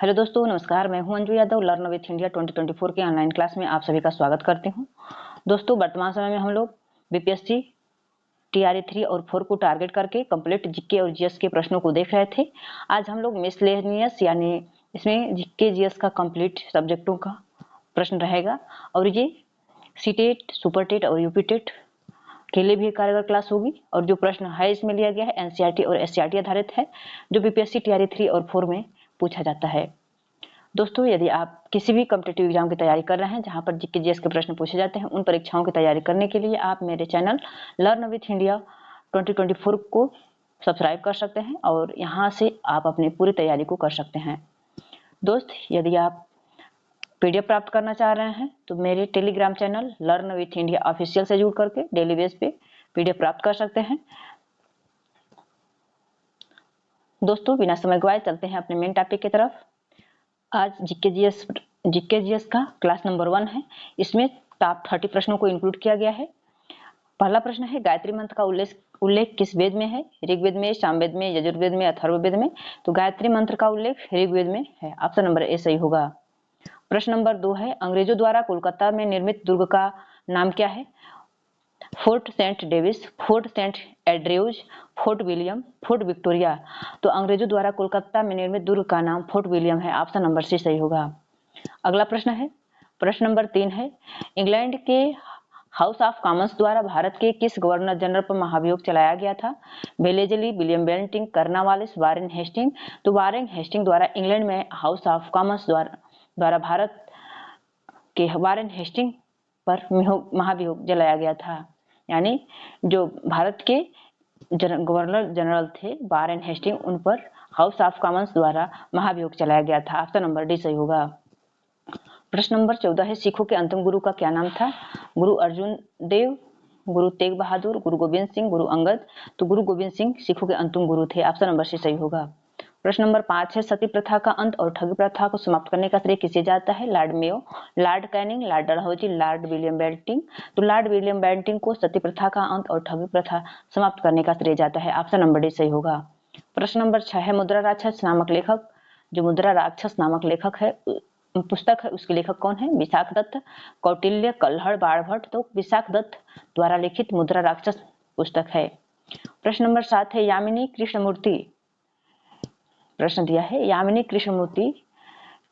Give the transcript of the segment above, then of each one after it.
Hello दोस्तों, नमस्कार। मैं हूं Anju Yadav. Learn with India 2024 के ऑनलाइन क्लास में आप सभी का स्वागत करती हूं। दोस्तों, वर्तमान समय में हम लोग बीपीएससी टीआरई 3 और 4 को टारगेट करके कंप्लीट जीके और जीएस के प्रश्नों को देख रहे थे। आज हम लोग मिसलेनियस यानी इसमें जीके जीएस का कंप्लीट सब्जेक्टों का प्रश्न रहेगा और ये सीटेट, सुपरटेट और यूपीटेट के लिए भी कारगर क्लास होगी। और जो प्रश्न है इसमें लिया गया है एनसीईआरटी और एससीईआरटी आधारित है, जो बीपीएससी टीआरई 3 और 4 में पूछा जाता है। दोस्तों, यदि आप किसी भी कॉम्पिटिटिव एग्जाम की तैयारी कर रहे हैं जहां पर जीके जीएस के प्रश्न पूछे जाते हैं, उन परीक्षाओं की तैयारी करने के लिए आप मेरे चैनल लर्न विथ इंडिया 2024 को सब्सक्राइब कर सकते हैं और यहां से आप अपनी पूरी तैयारी को कर सकते हैं। दोस्त, यदि आप पीडीएफ प्राप्त करना चाह रहे हैं तो मेरे Telegram channel learn with India official से जुड़ करके डेली बेस पे पीडीएफ प्राप्त कर सकते हैं। दोस्तों, बिना समय गवाए चलते हैं अपने मेन टॉपिक की तरफ। आज जीके जीएस का क्लास नंबर 1 है। इसमें टॉप 30 प्रश्नों को इंक्लूड किया गया है। पहला प्रश्न है, गायत्री मंत्र का उल्लेख किस वेद में है? ऋग्वेद में, सामवेद में, यजुर्वेद में, अथर्ववेद में? तो गायत्री मंत्र का उल्लेख ऋग्वेद में है। ऑप्शन नंबर ए सही होगा। प्रश्न नंबर 2 है, अंग्रेजों द्वारा कोलकाता में निर्मित दुर्ग का नाम क्या है? Fort Saint Davis, Fort Saint Andrews, Fort William, Fort Victoria? तो अंग्रेजों द्वारा कोलकाता में निर्मित दुर्ग का नाम फोर्ट विलियम है। ऑप्शन नंबर सी सही होगा। अगला प्रश्न है, प्रश्न नंबर 3 है, इंग्लैंड के हाउस ऑफ कॉमन्स द्वारा भारत के किस गवर्नर जनरल पर महाभियोग चलाया गया था? Wellesley, William Bentinck, Cornwallis, Warren Hastings? तो वारेन हेस्टिंग द्वारा इंग्लैंड में हाउस ऑफ कॉमन्स द्वारा भारत के वारेन हेस्टिंग पर महाभियोग जलाया गया था। यानी जो भारत के गवर्नर जनरल थे वारेन हेस्टिंग, उन पर हाउस ऑफ कॉमन्स द्वारा महाभियोग चलाया गया था। ऑप्शन नंबर डी सही होगा। प्रश्न नंबर 14 है, सिखों के अंतिम गुरु का क्या नाम था? गुरु अर्जुन देव, गुरु तेग बहादुर, गुरु गोविंद सिंह, गुरु अंगद? तो गुरु गोविंद सिंह सिखों के अंतिम गुरु थे। ऑप्शन नंबर सी सही होगा। प्रश्न नंबर 5 है, सती प्रथा का अंत और ठगी प्रथा को समाप्त करने का श्रेय किसे जाता है? Lord Mayo, lord Canning, lord Dalhousie, lord William Bentinck? तो लॉर्ड विलियम बेंटिंग को सती प्रथा का अंत और ठगी प्रथा समाप्त करने का श्रेय जाता है। ऑप्शन नंबर डी सही होगा। प्रश्न नंबर 6 है, मुद्रा राक्षस नामक लेखक, जो मुद्रा राक्षस नामक लेखक है पुस्तक है, उसके लेखक कौन है? विशाख दत्त, कौटिल्य, कल्हड़, बाणभट्ट? तो विशाख दत्त द्वारा लिखित मुद्रा राक्षस पुस्तक है। प्रश्न नंबर 7 है, यामिनी कृष्णमूर्ति, प्रश्न दिया है, यामिनी कृष्णमूर्ति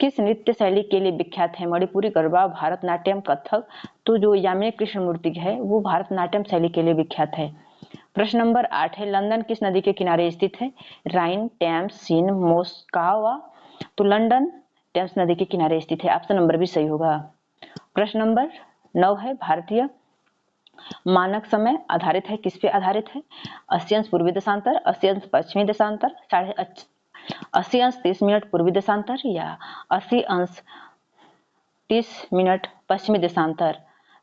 किस नृत्य शैली के लिए विख्यात है? मणिपुरी, गरबा, भारतनाट्यम, कथक? तो जो यामिनी कृष्णमूर्ति है वो भारतनाट्यम शैली के लिए विख्यात है। प्रश्न नंबर 8 है, लंदन किस नदी के किनारे स्थित है? राइन, टेम्स, सीन, मोस्कावा? तो लंदन टेम्स नदी के किनारे स्थित है। ऑप्शन नंबर भी सही होगा। प्रश्न नंबर 9 है, भारतीय मानक समय आधारित है, किस पे आधारित है? 80 अंश पूर्वी देशांतर, 80 अंश पश्चिमी देशांतर, 80 अंश 30 मिनट पूर्वी देशांतर या 80 अंश 30 मिनट पश्चिमी देशांतर?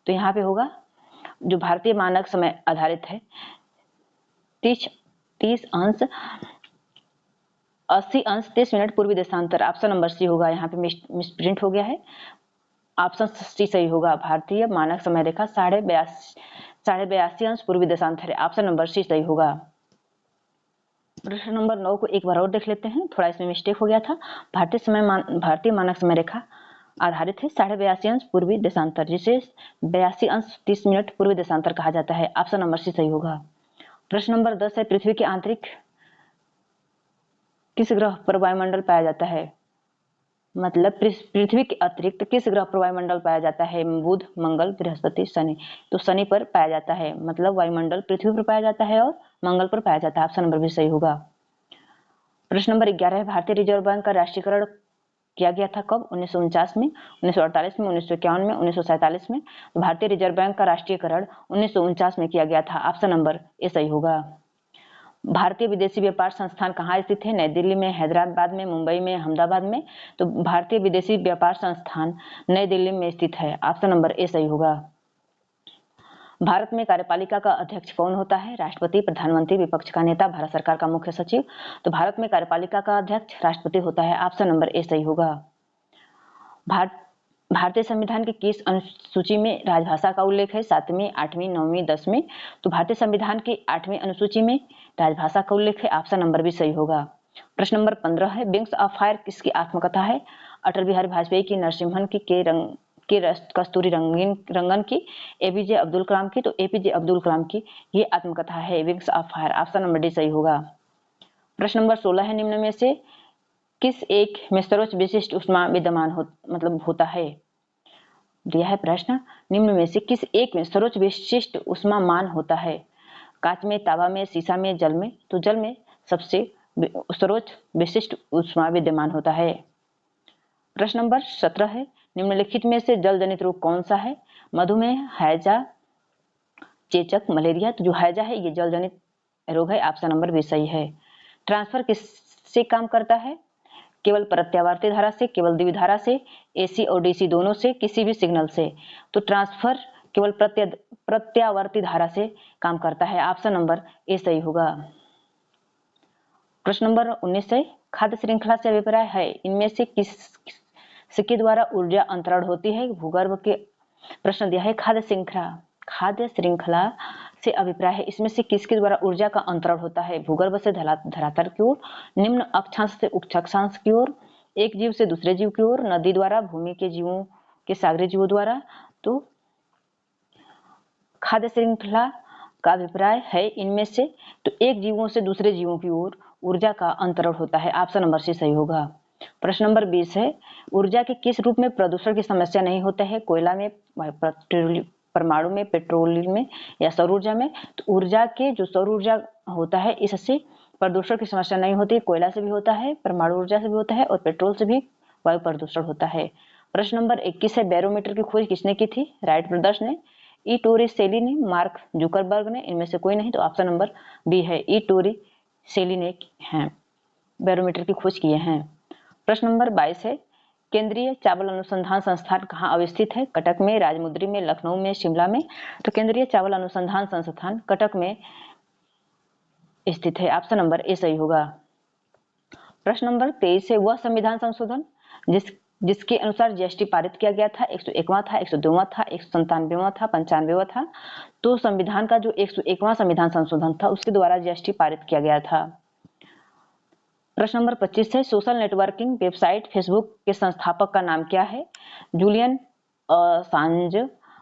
तो यहाँ पे होगा जो भारतीय मानक समय आधारित है 30 अंश 80 अंश 30 मिनट पूर्वी देशांतर। ऑप्शन नंबर सी होगा। यहाँ पे मिसप्रिंट हो गया है। ऑप्शन सी सही होगा। भारतीय मानक समय रेखा 82.5 अंश पूर्वी देशांतर है। ऑप्शन नंबर सी सही होगा। प्रश्न नंबर 9 को एक बार और देख लेते हैं, थोड़ा इसमें मिस्टेक हो गया था। भारतीय मानक समय रेखा आधारित है 82.5 अंश पूर्वी देशांतर, जिसे 82 अंश 30 मिनट पूर्वी देशांतर कहा जाता है। ऑप्शन नंबर सी सही होगा। प्रश्न नंबर 10 है, पृथ्वी के आंतरिक किस ग्रह पर वायुमंडल पाया जाता है? मतलब पृथ्वी के अतिरिक्त किस ग्रह पर वायुमंडल पाया जाता है? बुध, मंगल, बृहस्पति, शनि? तो शनि पर पाया जाता है। मतलब वायुमंडल पृथ्वी पर पाया जाता है और मंगल पर पाया जाता है। ऑप्शन नंबर भी सही होगा। प्रश्न नंबर 11 है, भारतीय रिजर्व बैंक का राष्ट्रीयकरण किया गया था कब? 1949 में, 1948 में, 1951 में, 1947 में? भारतीय रिजर्व बैंक का राष्ट्रीयकरण 1949 में किया गया था। ऑप्शन नंबर ए सही होगा। भारतीय विदेशी व्यापार संस्थान कहाँ स्थित है? नई दिल्ली में, हैदराबाद में, मुंबई में, अहमदाबाद में? तो भारतीय विदेशी व्यापार संस्थान नई दिल्ली में स्थित है। ऑप्शन नंबर ए सही होगा। भारत में कार्यपालिका का अध्यक्ष कौन होता है? राष्ट्रपति, प्रधानमंत्री, विपक्ष का नेता, भारत सरकार का मुख्य सचिव? तो भारत में कार्यपालिका का अध्यक्ष राष्ट्रपति होता है। ऑप्शन नंबर ए सही होगा। भारतीय संविधान की किस अनुसूची में राजभाषा का उल्लेख है? 7वीं, 8वीं, 9वीं, 10वीं? तो भारतीय संविधान की 8वीं अनुसूची में राजभाषा का उल्लेख है। ऑप्शन नंबर भी सही होगा। प्रश्न नंबर 15 है विंग्स ऑफ फायर किसकी आत्मकथा है? अटल बिहारी वाजपेयी की, नरसिम्हन की, कस्तूरी रंगन की, एपीजे अब्दुल कलाम की। तो एपीजे अब्दुल कलाम की ये आत्मकथा है wings of fire. Option number D सही होगा। प्रश्न नंबर 16 है निम्न में से किस एक में सर्वोच्च विशिष्ट ऊष्मा विद्यमान होता है? दिया है प्रश्न, निम्न में से किस एक में सर्वोच्च विशिष्ट ऊष्मा मान होता है? कांच में, तावा में, शीशा में, जल में। तो जल में सबसे सर्वोच्च विशिष्ट ऊष्मा विद्यमान होता है। प्रश्न नंबर 17 है निम्नलिखित में से जल जनित रोग कौन सा है? मधुमेह, हैजा, चेचक, मलेरिया। तो जो हैजा है ये जल जनित रोग है। ऑप्शन नंबर बी सही है। ट्रांसफर किससे काम करता है? केवल प्रत्यावर्ती धारा से, केवल द्विधारा से, एसी और डीसी दोनों से, किसी भी सिग्नल से। तो ट्रांसफर केवल प्रत्यावर्ती धारा से काम करता है। ऑप्शन नंबर ए सही होगा। प्रश्न नंबर 19 है खाद्य श्रृंखला से अभिप्राय है इनमें से किसके द्वारा ऊर्जा अंतरण होती है? भूगर्भ के। प्रश्न दिया है खाद्य श्रृंखला से अभिप्राय है इसमें से किसके द्वारा ऊर्जा का अंतरण होता है? भूगर्भ से धरातल की ओर, निम्न अक्षांश से उच्च अक्षांश की ओर, एक जीव से दूसरे जीव की ओर, नदी द्वारा, भूमि के जीवों के सागरीय जीवों द्वारा। तो खाद्य श्रृंखला का अभिप्राय है इनमें से तो एक जीवों से दूसरे जीवों की ओर ऊर्जा का अंतरण होता है। ऑप्शन नंबर सी सही होगा। प्रश्न नंबर 20 है ऊर्जा के किस रूप में प्रदूषण की समस्या नहीं होता है? कोयला में, परमाणु में, पेट्रोलियम में या सौर ऊर्जा में। तो ऊर्जा के जो सौर ऊर्जा होता है इससे प्रदूषण की समस्या नहीं होती। कोयला से भी होता है, परमाणु ऊर्जा से भी होता है और पेट्रोल से भी वायु प्रदूषण होता है। प्रश्न नंबर 21 है बैरोमीटर की खोज किसने की थी? राइट ब्रदर्स ने, ई टोरिसेली ने, मार्क जुकरबर्ग ने। इनमें से कोई नहीं। तो ऑप्शन नंबर बी है ई टोरिसेली ने हैं बैरोमीटर की खोज किए हैं। प्रश्न नंबर 22 है केंद्रीय चावल अनुसंधान संस्थान कहाँ अवस्थित है? कटक में, राजमुंद्री में, लखनऊ में, शिमला में। तो केंद्रीय चावल अनुसंधान संस्थान कटक में स्थित है। ऑप्शन नंबर ए सही होगा। प्रश्न नंबर 23 है वह संविधान संशोधन जिसके अनुसार जीएसटी पारित किया गया था 101वां था, 102वां था, 197वां था, 95वां था। तो संविधान का जो 101वां संविधान संशोधन था उसके द्वारा जीएसटी पारित किया गया था। प्रश्न नंबर 25 है सोशल नेटवर्किंग वेबसाइट फेसबुक के संस्थापक का नाम क्या है? Julian Assange,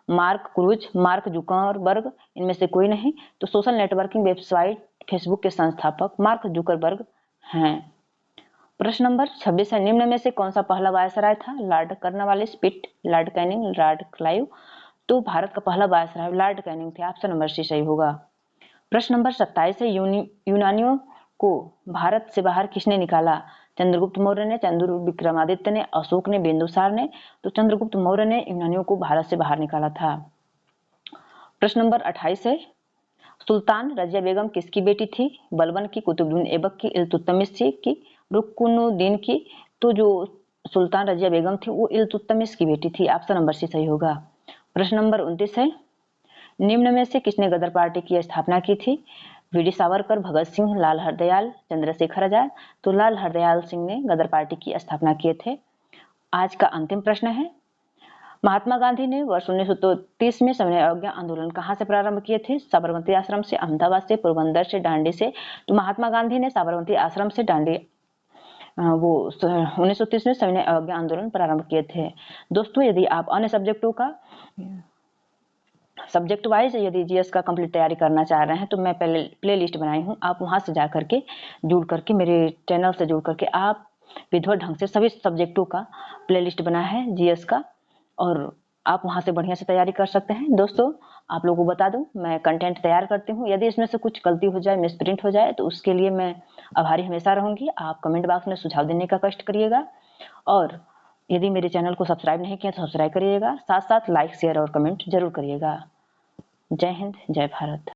Mark Cruise, Mark Zuckerberg. इनमें से कोई नहीं। तो सोशल नेटवर्किंग वेबसाइट फेसबुक के संस्थापक मार्क जुकरबर्ग हैं। प्रश्न नंबर 26 है निम्न में से कौन सा पहला वायसराय था? लॉर्ड कर्नवालिस, पिट, लॉर्ड कैनिंग, लॉर्ड क्लाइव। तो भारत का पहला वायसराय लॉर्ड कैनिंग थे। ऑप्शन नंबर सी सही होगा। प्रश्न नंबर 27 है यूनानियों को भारत से बाहर किसने निकाला? चंद्रगुप्त मौर्य ने, चंद्र विक्रमादित्य ने, अशोक ने, बिंदुसार ने। तो चंद्रगुप्त मौर्य ने यूनानियों को भारत से बाहर निकाला था। प्रश्न नंबर 28 है सुल्तान रजिया बेगम किसकी बेटी थी? बलबन की, कुतुबुद्दीन ऐबक की, इल्तुतमिश की, रुकनुद्दीन की। तो जो सुल्तान रजिया बेगम थी वो इल्तुतमिश की बेटी थी। ऑप्शन नंबर सी सही होगा। प्रश्न नंबर 29 है निम्न में से किसने गदर पार्टी की स्थापना की थी? वी डी सावरकर, भगत सिंह, लाल हरदयाल, चंद्रशेखर आजाद। तो लाल हरदयाल सिंह ने गदर पार्टी की स्थापना किए थे। आज का अंतिम प्रश्न है महात्मा गांधी ने वर्ष 1930 में सविनय अवज्ञा आंदोलन कहाँ से प्रारंभ किए थे? साबरमती आश्रम से, अहमदाबाद से, पोरबंदर से, डांडी से। तो महात्मा गांधी ने साबरमती आश्रम से डांडी वो 1930 में सविनय अवज्ञा आंदोलन प्रारंभ किए थे। दोस्तों यदि आप अन्य सब्जेक्टों का सब्जेक्ट वाइज यदि जीएस का कंप्लीट तैयारी करना चाह रहे हैं तो मैं पहले प्ले लिस्ट बनाई हूँ। आप वहां से जा करके जुड़ करके मेरे चैनल से जुड़ करके आप विधिवत ढंग से सभी सब्जेक्टों का प्ले लिस्ट बना है जीएस का और आप वहां से बढ़िया से तैयारी कर सकते हैं। दोस्तों आप लोगों को बता दूं मैं कंटेंट तैयार करती हूँ। यदि इसमें से कुछ गलती हो जाए, मिसप्रिंट हो जाए तो उसके लिए मैं आभारी हमेशा रहूंगी। आप कमेंट बॉक्स में सुझाव देने का कष्ट करिएगा और यदि मेरे चैनल को सब्सक्राइब नहीं किया तो सब्सक्राइब करिएगा। साथ साथ लाइक, शेयर और कमेंट जरूर करिएगा। जय हिंद, जय भारत।